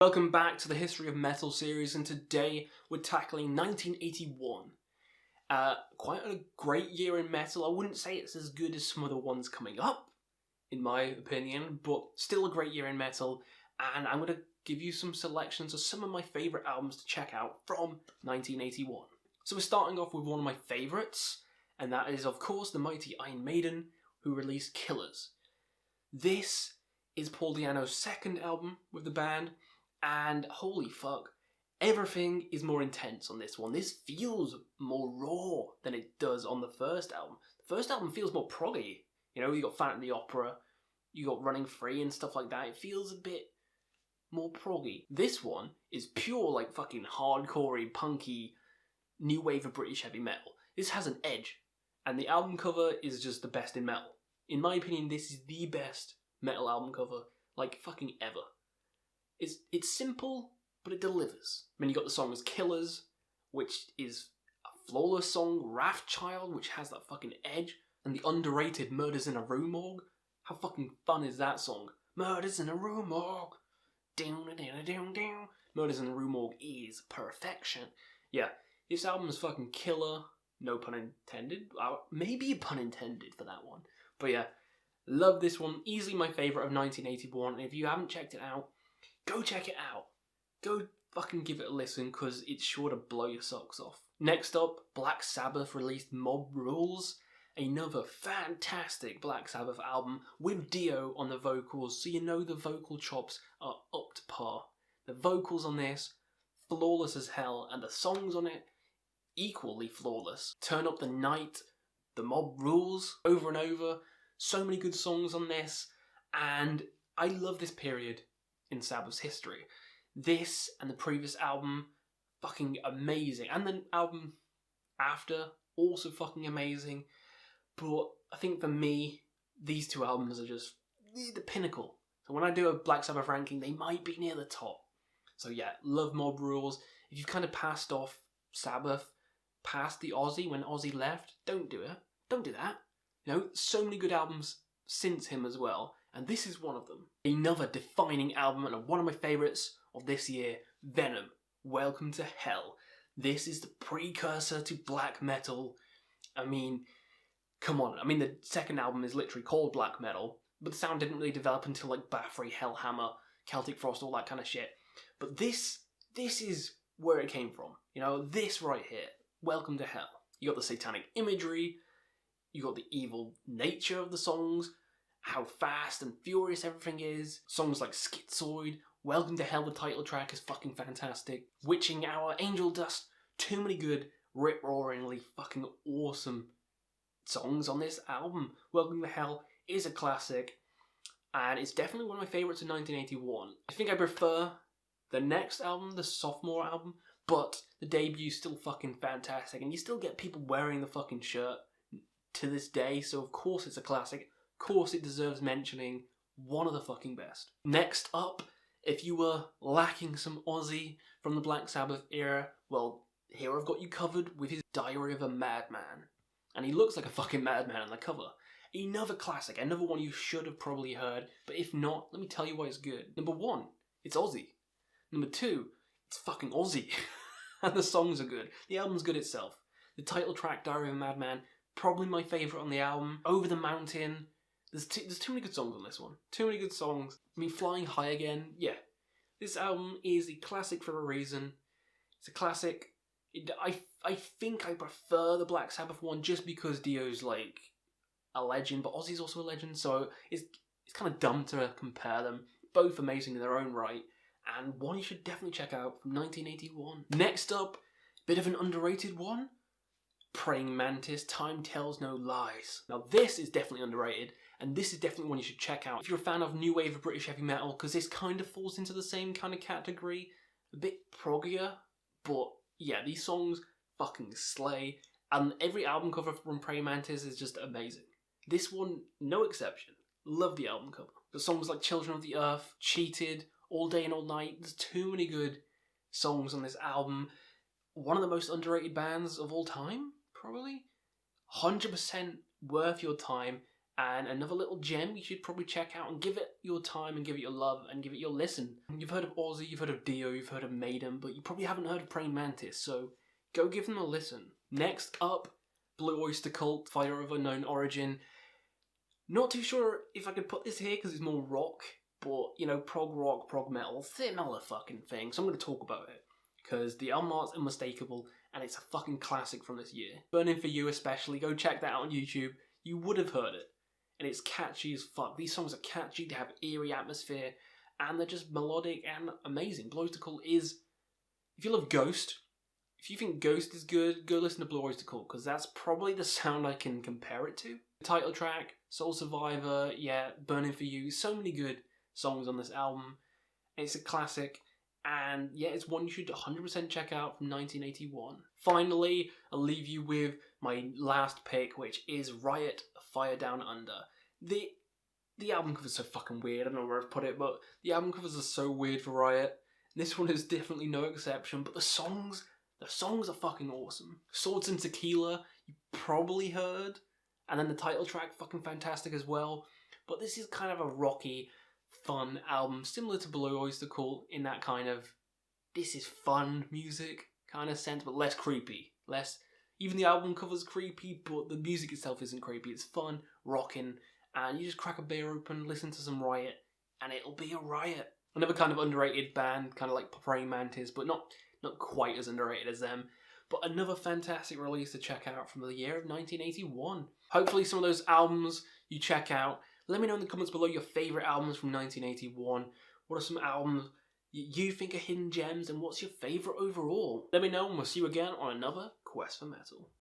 Welcome back to the History of Metal series, and today we're tackling 1981. Quite a great year in metal. I wouldn't say it's as good as some of the ones coming up, in my opinion, but still a great year in metal, and I'm going to give you some selections of some of my favourite albums to check out from 1981. So we're starting off with one of my favourites, and that is, of course, the mighty Iron Maiden, who released Killers. This is Paul Di'Anno's second album with the band, and holy fuck, everything is more intense on this one. This feels more raw than it does on the first album. The first album feels more proggy. You know, you got Phantom of the Opera, you got Running Free and stuff like that. It feels a bit more proggy. This one is pure, like, fucking hardcore-y, punky, new wave of British heavy metal. This has an edge, and the album cover is just the best in metal. In my opinion, this is the best metal album cover, like, fucking ever. It's simple, but it delivers. I mean, you got the songs Killers, which is a flawless song, Wrathchild, which has that fucking edge, and the underrated Murders in a Rue Morgue. How fucking fun is that song? Murders in a Rue Morgue. Down. Murders in a Rue Morgue is perfection. Yeah, this album is fucking killer. No pun intended. Maybe a pun intended for that one. But yeah, love this one. Easily my favourite of 1981. And if you haven't checked it out, go check it out. Go fucking give it a listen, because it's sure to blow your socks off. Next up, Black Sabbath released Mob Rules, another fantastic Black Sabbath album with Dio on the vocals, so you know the vocal chops are up to par. The vocals on this, flawless as hell, and the songs on it, equally flawless. Turn Up the Night, The Mob Rules, over and over. So many good songs on this, and I love this period in Sabbath's history. This and the previous album, fucking amazing. And the album after, also fucking amazing. But I think for me, these two albums are just the pinnacle. So when I do a Black Sabbath ranking, they might be near the top. So yeah, love Mob Rules. If you've kind of passed off Sabbath, past the Ozzy when Ozzy left, don't do it. Don't do that. You know, so many good albums since him as well. And this is one of them. Another defining album and one of my favourites of this year, Venom, Welcome to Hell. This is the precursor to black metal. I mean, come on. I mean, the second album is literally called black metal, but the sound didn't really develop until like Bathory, Hellhammer, Celtic Frost, all that kind of shit. But this is where it came from. You know, this right here, Welcome to Hell. You got the satanic imagery, you got the evil nature of the songs, how fast and furious everything is. Songs like Schizoid, Welcome to Hell, the title track, is fucking fantastic. Witching Hour, Angel Dust, too many good, rip-roaringly fucking awesome songs on this album. Welcome to Hell is a classic, and it's definitely one of my favourites in 1981. I think I prefer the next album, the sophomore album, but the debute's still fucking fantastic, and you still get people wearing the fucking shirt to this day, so of course it's a classic. Of course it deserves mentioning. One of the fucking best. Next up, if you were lacking some Ozzy from the Black Sabbath era, well, here I've got you covered with his Diary of a Madman. And he looks like a fucking madman on the cover. Another classic, another one you should have probably heard, but if not, let me tell you why it's good. Number one, it's Ozzy. Number two, it's fucking Ozzy. And the songs are good. The album's good itself. The title track, Diary of a Madman, probably my favourite on the album. Over the Mountain. There's too many good songs on this one. Too many good songs. I mean, Flying High Again, yeah. This album is a classic for a reason. It's a classic. I think I prefer the Black Sabbath one just because Dio's like a legend, but Ozzy's also a legend, so it's kind of dumb to compare them. Both amazing in their own right, and one you should definitely check out from 1981. Next up, bit of an underrated one. Praying Mantis, Time Tells No Lies. Now this is definitely underrated, and this is definitely one you should check out if you're a fan of new wave of British heavy metal, because this kind of falls into the same kind of category. A bit proggier, but yeah, these songs fucking slay, and every album cover from Praying Mantis is just amazing. This one, no exception. Love the album cover. The songs like Children of the Earth, Cheated, All Day and All Night, there's too many good songs on this album. One of the most underrated bands of all time, probably. 100% worth your time, And another little gem you should probably check out and give it your time and give it your love and give it your listen. You've heard of Ozzy, you've heard of Dio, you've heard of Maiden, but you probably haven't heard of Praying Mantis, so go give them a listen. Next up, Blue Oyster Cult, Fire of Unknown Origin. Not too sure if I could put this here because it's more rock, but, you know, prog rock, prog metal, similar fucking thing, so I'm going to talk about it. Because the album art's unmistakable, and it's a fucking classic from this year. Burning for You especially, go check that out on YouTube. You would have heard it. And it's catchy as fuck. These songs are catchy, they have eerie atmosphere, and they're just melodic and amazing. Blue Oyster Cult is... If you love Ghost, if you think Ghost is good, go listen to Blue Oyster Cult, because that's probably the sound I can compare it to. The title track, Soul Survivor, yeah, Burning for You, so many good songs on this album. It's a classic, and yeah, it's one you should 100% check out from 1981. Finally, I'll leave you with my last pick, which is Riot, Fire Down Under. The album covers so fucking weird, I don't know where I've put it, but the album covers are so weird for Riot. This one is definitely no exception, but the songs are fucking awesome. Swords and Tequila, you probably heard, and then the title track, fucking fantastic as well. But this is kind of a rocky, fun album, similar to Blue Oyster Cult in that kind of, this is fun music kind of sense, but less creepy. Even the album cover's creepy, but the music itself isn't creepy. It's fun, rocking, and you just crack a beer open, listen to some Riot, and it'll be a riot. Another kind of underrated band, kind of like Praying Mantis, but not quite as underrated as them. But another fantastic release to check out from the year of 1981. Hopefully some of those albums you check out. Let me know in the comments below your favourite albums from 1981. What are some albums you think are hidden gems, and what's your favourite overall? Let me know, and we'll see you again on another Quest for Metal.